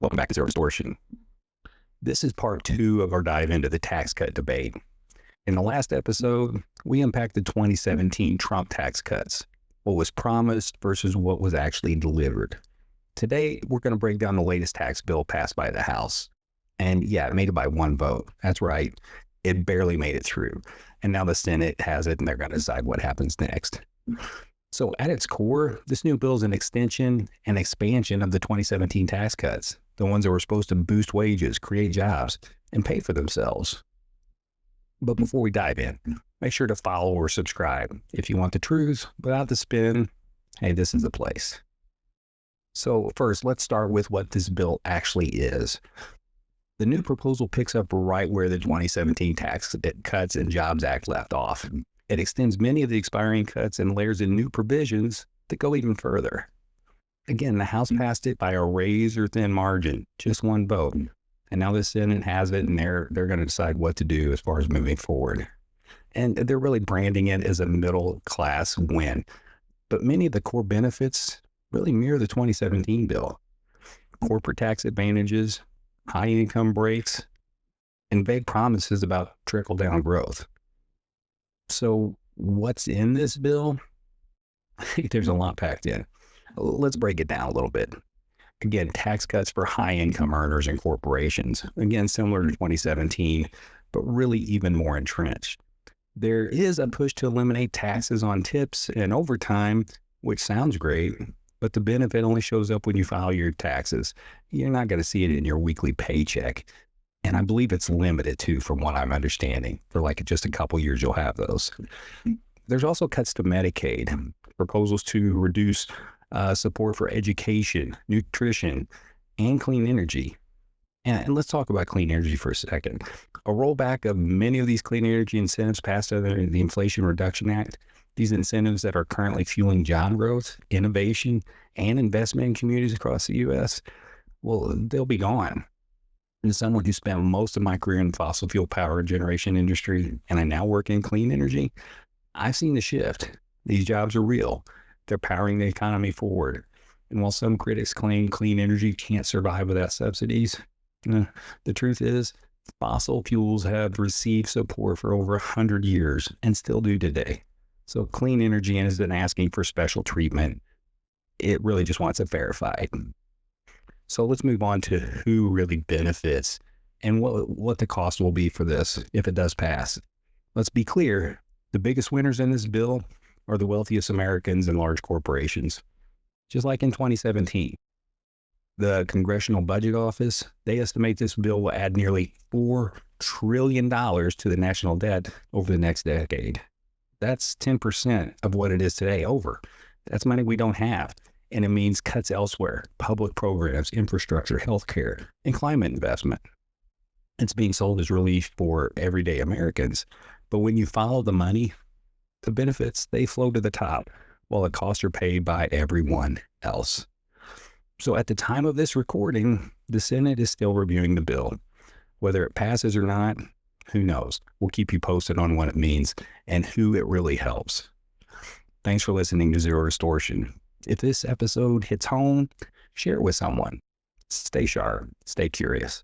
Welcome back to Zero Distortion. This is part 2 of our dive into the tax cut debate. In the last episode, we unpacked the 2017 Trump tax cuts, what was promised versus what was actually delivered. Today, we're going to break down the latest tax bill passed by the House. And yeah, it made it by one vote. That's right. It barely made it through. And now the Senate has it, and they're going to decide what happens next. So at its core, this new bill is an extension and expansion of the 2017 tax cuts, the ones that were supposed to boost wages, create jobs, and pay for themselves. But before we dive in, make sure to follow or subscribe. If you want the truth without the spin, hey, this is the place. So first, let's start with what this bill actually is. The new proposal picks up right where the 2017 Tax Cuts and Jobs Act left off. It extends many of the expiring cuts and layers in new provisions that go even further. Again, the House passed it by a razor-thin margin, just one vote. And now the Senate has it, and they're going to decide what to do as far as moving forward. And they're really branding it as a middle-class win. But many of the core benefits really mirror the 2017 bill. Corporate tax advantages, high-income breaks, and vague promises about trickle-down growth. So what's in this bill? There's a lot packed in. Let's break it down a little bit. Again, tax cuts for high-income earners and corporations. Again, similar to 2017, but really even more entrenched. There is a push to eliminate taxes on tips and overtime, which sounds great, but the benefit only shows up when you file your taxes. You're not going to see it in your weekly paycheck. And I believe it's limited too, from what I'm understanding. For like just a couple years, you'll have those. There's also cuts to Medicaid, proposals to reduce support for education, nutrition, and clean energy. And let's talk about clean energy for a second. A rollback of many of these clean energy incentives passed under the Inflation Reduction Act. These incentives that are currently fueling job growth, innovation, and investment in communities across the U.S., well, they'll be gone. As someone who spent most of my career in the fossil fuel power generation industry, and I now work in clean energy, I've seen the shift. These jobs are real. They're powering the economy forward. And while some critics claim clean energy can't survive without subsidies, the truth is fossil fuels have received support for over 100 years and still do today. So clean energy isn't asking for special treatment. It really just wants a fair fight. So let's move on to who really benefits and what the cost will be for this if it does pass. Let's be clear, the biggest winners in this bill are the wealthiest Americans and large corporations. Just like in 2017, the Congressional Budget Office, they estimate this bill will add nearly $4 trillion to the national debt over the next decade. That's 10% of what it is today over. That's money we don't have. And it means cuts elsewhere, public programs, infrastructure, healthcare, and climate investment. It's being sold as relief for everyday Americans. But when you follow the money, the benefits, they flow to the top, while the costs are paid by everyone else. So at the time of this recording, the Senate is still reviewing the bill. Whether it passes or not, who knows? We'll keep you posted on what it means and who it really helps. Thanks for listening to Zero Distortion. If this episode hits home, share it with someone. Stay sharp, stay curious.